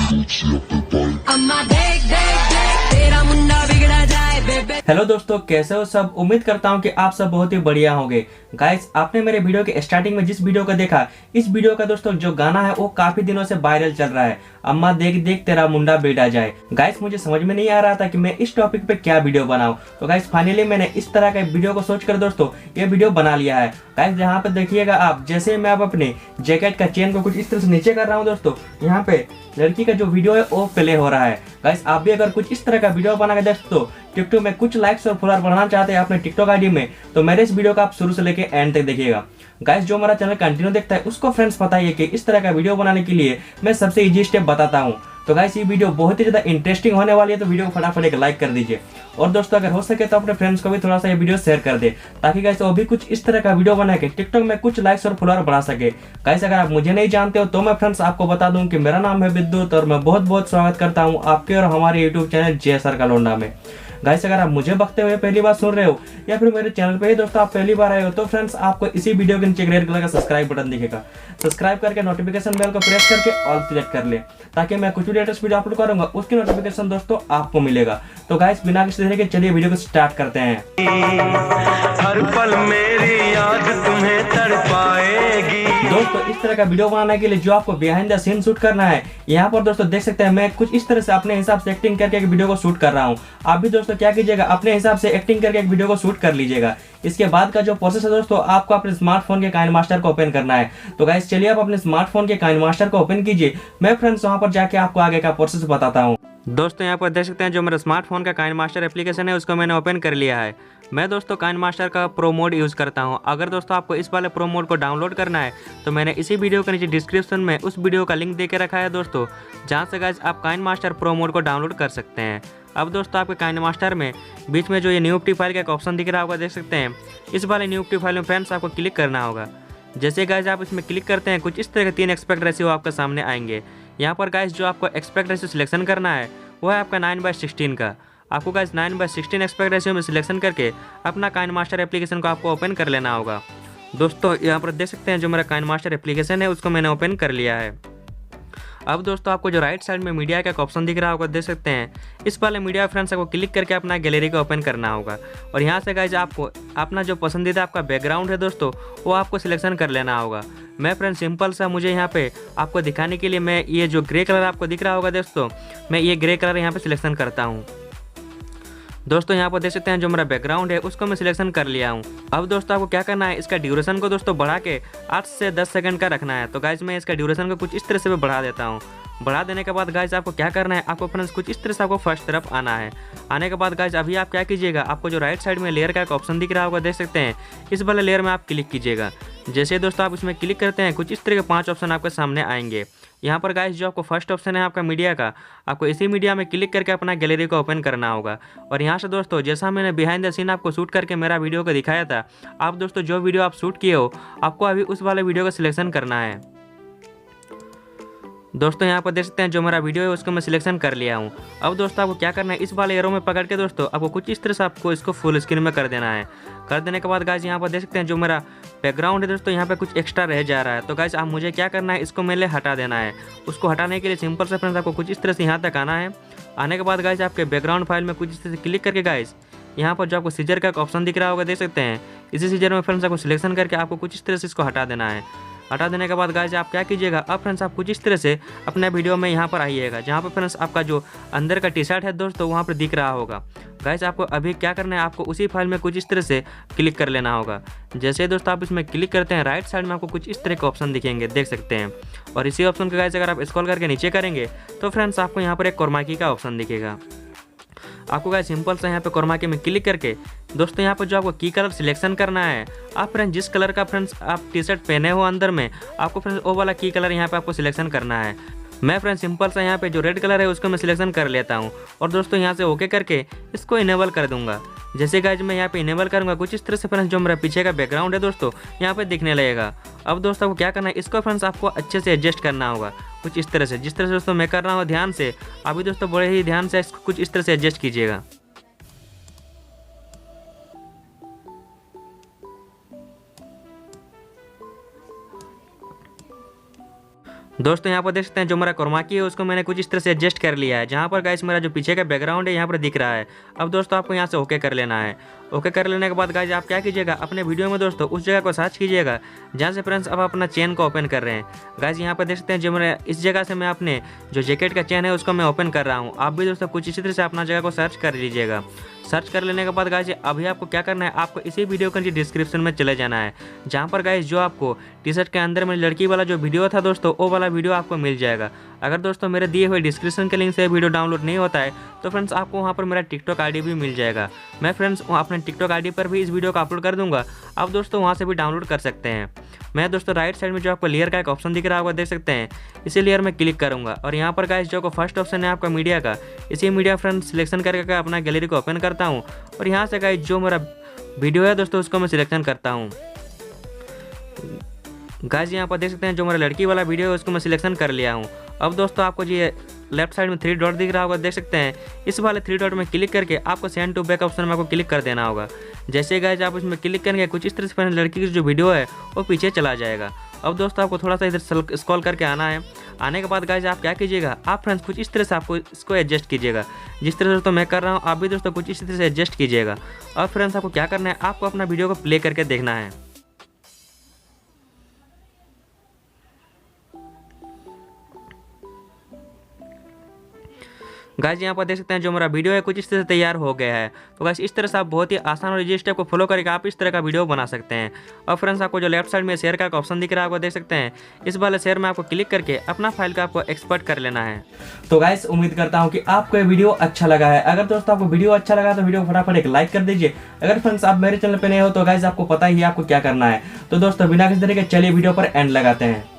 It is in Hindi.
अम्मा देख देख देख तेरा मुन्ना बिगड़ा जाए बेबे। हेलो दोस्तों, कैसे हो सब। उम्मीद करता हूँ कि आप सब बहुत ही बढ़िया होंगे। गाइस, आपने मेरे वीडियो के स्टार्टिंग में जिस वीडियो को देखा, इस वीडियो का दोस्तों जो गाना है वो काफी दिनों से वायरल चल रहा है। अम्मा देख देख तेरा मुंडा बिगड़ा जाए। गाइस, मुझे समझ में नहीं आ रहा था कि मैं इस टॉपिक पे क्या वीडियो बनाऊं। तो गाइस, फाइनली मैंने इस तरह का वीडियो को सोचकर दोस्तों ये वीडियो बना लिया है। गाइस, यहाँ पे देखिएगा आप, जैसे मैं अब अपने जैकेट का चेन को कुछ इस तरह से नीचे कर रहा हूँ दोस्तों, यहाँ पे लड़की का जो वीडियो है वो प्ले हो रहा है। गाइस, आप भी अगर कुछ इस तरह का वीडियो बना के दोस्तों टिकटॉक में कुछ लाइक्स और फॉलोअर बढ़ाना चाहते हैं अपने टिकटॉक आईडी में, तो मेरे इस वीडियो को आप शुरू से लेके एंड तक देखिएगा। गाइस, जो हमारा चैनल कंटिन्यू देखता है उसको फ्रेंड्स पता है कि इस तरह का वीडियो बनाने के लिए मैं सबसे इजी स्टेप बताता हूँ। तो गाइस, ये वीडियो बहुत ही ज्यादा इंटरेस्टिंग होने वाली है, तो वीडियो को फटाफट एक लाइक कर दीजिए। और दोस्तों, अगर हो सके तो अपने फ्रेंड्स को भी थोड़ा सा ये वीडियो शेयर कर दे, ताकि गाइस वो भी कुछ इस तरह का वीडियो बना के टिकटॉक में कुछ लाइक्स और फॉलोअर बढ़ा सके। गाइस, अगर आप मुझे नहीं जानते हो तो मैं फ्रेंड्स आपको बता दूं कि मेरा नाम है विद्युत, और मैं बहुत बहुत स्वागत करता हूं आपके और हमारे यूट्यूब चैनल जे सर का लोंडा में। गाइस, अगर आप मुझे बकते हुए पहली बार सुन रहे हो या फिर मेरे चैनल पे ही दोस्तों आप पहली बार आए हो, तो फ्रेंड्स आपको इसी वीडियो के नीचे रेड कलर का सब्सक्राइब बटन दिखेगा। सब्सक्राइब करके नोटिफिकेशन बेल को प्रेस करके ऑल सिलेक्ट कर ले, ताकि मैं कुछ भी लेटेस्ट वीडियो अपलोड करूंगा उसकी नोटिफिकेशन दोस्तों आपको मिलेगा। तो गाइस, बिना किसी देरी के चलिए वीडियो को स्टार्ट करते हैं। हर पल मेरी याद तुम्हें तड़पाएगी। दोस्तों, इस तरह का वीडियो बनाने के लिए जो आपको बिहाइंड द सीन शूट करना है, यहाँ पर दोस्तों देख सकते हैं मैं कुछ इस तरह से अपने हिसाब से एक्टिंग करके एक वीडियो को शूट कर रहा हूँ। आप भी दोस्तों क्या कीजिएगा, अपने हिसाब से एक्टिंग करके एक वीडियो को शूट कर लीजिएगा। इसके बाद का जो प्रोसेस है दोस्तों, आपको अपने स्मार्टफोन के काइनमास्टर को ओपन करना है। तो गाइस, चलिए आप अपने स्मार्टफोन के काइनमास्टर को ओपन कीजिए। मैं फ्रेंड्स वहाँ पर जाके आपको आगे का प्रोसेस बताता हूँ। दोस्तों, यहाँ पर देख सकते हैं जो मेरा स्मार्टफोन का काइनमास्टर एप्लीकेशन है उसको मैंने ओपन कर लिया है। मैं दोस्तों काइनमास्टर का प्रो मोड यूज़ करता हूँ। अगर दोस्तों आपको इस वाले प्रो मोड को डाउनलोड करना है तो मैंने इसी वीडियो के नीचे डिस्क्रिप्शन में उस वीडियो का लिंक दे के रखा है दोस्तों, जहाँ से गाइस आप काइनमास्टर प्रो मोड को डाउनलोड कर सकते हैं। अब दोस्तों, आपके काइनमास्टर में बीच में जो ये न्यू फाइल का एक ऑप्शन दिख रहा होगा, देख सकते हैं। इस वाले न्यू फाइल में फ्रेंड्स आपको क्लिक करना होगा। जैसे गाइस आप इसमें क्लिक करते हैं, कुछ इस तरह के 3 एस्पेक्ट रेशियो आपके सामने आएंगे। यहाँ पर गाइस जो आपको एस्पेक्ट रेशियो सिलेक्शन करना है वो है आपका 9/16 का। आपको गाइस 9/16 एस्पेक्ट रेशियो में सिलेक्शन करके अपना काइनमास्टर एप्लीकेशन को आपको ओपन कर लेना होगा। दोस्तों, यहाँ पर देख सकते हैं जो मेरा काइनमास्टर एप्लीकेशन है उसको मैंने ओपन कर लिया है। अब दोस्तों, आपको जो राइट साइड में मीडिया का एक ऑप्शन दिख रहा होगा, देख सकते हैं। इस वाले मीडिया फ्रेंड्स को क्लिक करके अपना गैलरी को ओपन करना होगा, और यहाँ से गाइस आपको अपना जो पसंदीदा आपका बैकग्राउंड है दोस्तों वो आपको सिलेक्शन कर लेना होगा। मैं फ्रेंड्स सिंपल सा, मुझे यहाँ पे आपको दिखाने के लिए मैं ये जो ग्रे कलर आपको दिख रहा होगा दोस्तों, मैं ये ग्रे कलर यहाँ पे सिलेक्शन करता हूँ। दोस्तों, यहाँ पर देख सकते हैं जो मेरा बैकग्राउंड है उसको मैं सिलेक्शन कर लिया हूँ। अब दोस्तों आपको क्या करना है, इसका ड्यूरेशन को दोस्तों बढ़ा के 8 से 10 सेकंड का रखना है। तो गाइज मैं इसका ड्यूरेशन को कुछ इस तरह से बढ़ा देता हूँ। बढ़ा देने के बाद गाइज आपको क्या करना है, आपको फ्रेंड्स कुछ इस तरह से आपको फर्स्ट तरफ आना है। आने के बाद गाइज अभी आप क्या कीजिएगा, आपको जो राइट साइड में लेयर का एक ऑप्शन दिख रहा होगा, देख सकते हैं। इस वाले लेयर में आप क्लिक कीजिएगा। जैसे दोस्तों आप इसमें क्लिक करते हैं, कुछ इस तरह के 5 ऑप्शन आपके सामने आएंगे। यहाँ पर गाइस जो आपको फर्स्ट ऑप्शन है आपका मीडिया का, आपको इसी मीडिया में क्लिक करके अपना गैलरी को ओपन करना होगा। और यहाँ से दोस्तों जैसा मैंने बिहाइंड द सीन आपको शूट करके मेरा वीडियो को दिखाया था, आप दोस्तों जो वीडियो आप शूट किए हो आपको अभी उस वाले वीडियो का सिलेक्शन करना है। दोस्तों, यहाँ पर देख सकते हैं जो मेरा वीडियो है उसको मैं सिलेक्शन कर लिया हूँ। अब दोस्तों आपको क्या करना है, इस वाले एरो में पकड़ के दोस्तों आपको कुछ इस तरह से आपको इसको फुल स्क्रीन में कर देना है। कर देने के बाद गाइस यहाँ पर देख सकते हैं जो मेरा बैकग्राउंड है दोस्तों, यहाँ पे कुछ एक्स्ट्रा रह जा रहा है। तो गाइस आप मुझे क्या करना है, इसको मेरे हटा देना है। उसको हटाने के लिए सिंपल से फ्रेंड्स आपको कुछ इस तरह से यहाँ तक आना है। आने के बाद गाइस आपके बैकग्राउंड फाइल में कुछ इस तरह से क्लिक करके गाइस यहाँ पर जो आपको सीजर का एक ऑप्शन दिख रहा होगा, देख सकते हैं। इसी सीजर में फ्रेंड्स आपको सिलेक्शन करके आपको कुछ इस तरह से इसको हटा देना है। हटा देने के बाद गाइस आप क्या कीजिएगा, अब फ्रेंड्स आप कुछ इस तरह से अपने वीडियो में यहाँ पर आइएगा, जहाँ पर फ्रेंड्स आपका जो अंदर का टी शर्ट है दोस्तों वहाँ पर दिख रहा होगा। गाइस आपको अभी क्या करना है, आपको उसी फाइल में कुछ इस तरह से क्लिक कर लेना होगा। जैसे दोस्तों आप इसमें क्लिक करते हैं, राइट साइड में आपको कुछ इस तरह के ऑप्शन दिखेंगे, देख सकते हैं। और इसी ऑप्शन का गाइस अगर आप स्क्रॉल करके नीचे करेंगे तो फ्रेंड्स आपको यहाँ पर एक क्रोमा की का ऑप्शन दिखेगा। आपको गाइस सिंपल से यहाँ पे क्रोमा की में क्लिक करके दोस्तों यहाँ पर जो आपको की कलर सिलेक्शन करना है, आप फ्रेंड्स जिस कलर का फ्रेंड्स आप टी शर्ट पहने हो अंदर में, आपको फ्रेंड्स वो वाला की कलर यहाँ पे आपको सिलेक्शन करना है। मैं फ्रेंड्स सिंपल सा यहाँ पे जो रेड कलर है उसको मैं सिलेक्शन कर लेता हूँ, और दोस्तों यहाँ से ओके करके इसको इनेबल कर दूंगा। जैसे गाइज मैं यहाँ पे इनेबल करूँगा, कुछ इस तरह से फ्रेंड्स जो मेरा पीछे का बैकग्राउंड है दोस्तों यहाँ पे दिखने लगेगा। अब दोस्तों को क्या करना है, इसको फ्रेंड्स आपको अच्छे से एडजस्ट करना होगा कुछ इस तरह से, जिस तरह से दोस्तों मैं कर रहा हूँ ध्यान से। अभी दोस्तों बड़े ही ध्यान से इसको कुछ इस तरह से एडजस्ट कीजिएगा। दोस्तों यहाँ पर देख सकते हैं जो मेरा क्रोमा की है उसको मैंने कुछ इस तरह से एडजस्ट कर लिया है, जहाँ पर गाइस मेरा जो पीछे का बैकग्राउंड है यहाँ पर दिख रहा है। अब दोस्तों आपको यहाँ से ओके कर लेना है। ओके कर लेने के बाद गाइस आप क्या कीजिएगा, अपने वीडियो में दोस्तों उस जगह को सर्च कीजिएगा जहाँ से फ्रेंड्स अब अपना चेन को ओपन कर रहे हैं। गाइस यहाँ पर देख सकते हैं जो मेरा इस जगह से मैं अपने जो जैकेट का चेन है उसको मैं ओपन कर रहा हूँ। आप भी दोस्तों कुछ इसी तरह से अपना जगह को सर्च कर लीजिएगा। सर्च कर लेने के बाद गाइस अभी आपको क्या करना है, आपको इसी वीडियो के डिस्क्रिप्शन में चले जाना है, जहाँ पर गाइस जो आपको टी शर्ट के अंदर में लड़की वाला जो वीडियो था दोस्तों वो वाला वीडियो आपको मिल जाएगा। अगर दोस्तों मेरे दिए हुए डिस्क्रिप्शन के लिंक से वीडियो डाउनलोड नहीं होता है तो फ्रेंड्स आपको वहाँ पर मेरा टिकटॉक आईडी भी मिल जाएगा। मैं फ्रेंड्स अपने टिकटॉक आईडी पर भी इस वीडियो को अपलोड कर दूंगा, आप दोस्तों वहाँ से भी डाउनलोड कर सकते हैं। मैं दोस्तों राइट साइड में जो आपको लेयर का एक ऑप्शन दिख रहा होगा देख सकते हैं, इसी लेयर में क्लिक करूंगा और यहाँ पर गाइस जो को फर्स्ट ऑप्शन है आपका मीडिया का, इसी मीडिया फ्रेंड्स सिलेक्शन करके अपना गैलरी को ओपन करता हूँ और यहाँ से गाइस जो मेरा वीडियो है दोस्तों उसको मैं सिलेक्शन करता हूँ। गाइस यहाँ पर देख सकते हैं जो मेरा लड़की वाला वीडियो है उसको मैं सिलेक्शन कर लिया हूँ। अब दोस्तों आपको ये लेफ्ट साइड में 3 डॉट दिख रहा होगा देख सकते हैं, इस वाले 3 डॉट में क्लिक करके आपको सेंड टू बैक ऑप्शन में आपको क्लिक कर देना होगा। जैसे गाइस आप इसमें क्लिक करेंगे कुछ इस तरह से लड़की की जो वीडियो है वो पीछे चला जाएगा। अब दोस्तों आपको थोड़ा सा इधर स्क्रॉल करके आना है। आने के बाद गाइस आप क्या कीजिएगा, आप फ्रेंड्स कुछ इस तरह से आपको इसको एडजस्ट कीजिएगा, जिस तरह से दोस्तों मैं कर रहा हूँ आप भी दोस्तों कुछ इस तरह से एडजस्ट कीजिएगा। और फ्रेंड्स आपको क्या करना है, आपको अपना वीडियो को प्ले करके देखना है। गाइस यहाँ पर देख सकते हैं जो मेरा वीडियो है कुछ इस तरह से तैयार हो गया है। तो गाइस इस तरह से आप बहुत ही आसान और इजी स्टेप को फॉलो करके आप इस तरह का वीडियो बना सकते हैं। और फ्रेंड्स आपको जो लेफ्ट साइड में शेयर का एक ऑप्शन दिख रहा है आपको देख सकते हैं, इस वाले शेयर में आपको क्लिक करके अपना फाइल का आपको एक्सपोर्ट कर लेना है। तो गाइस उम्मीद करता हूँ कि आपको ये वीडियो अच्छा लगा है। अगर दोस्तों आपको वीडियो अच्छा लगा तो वीडियो को फटाफट एक लाइक कर दीजिए। अगर फ्रेंड्स आप मेरे चैनल पर नए हो तो गाइस आपको पता ही आपको क्या करना है। तो दोस्तों बिना किसी तरह के चलिए वीडियो पर एंड लगाते हैं।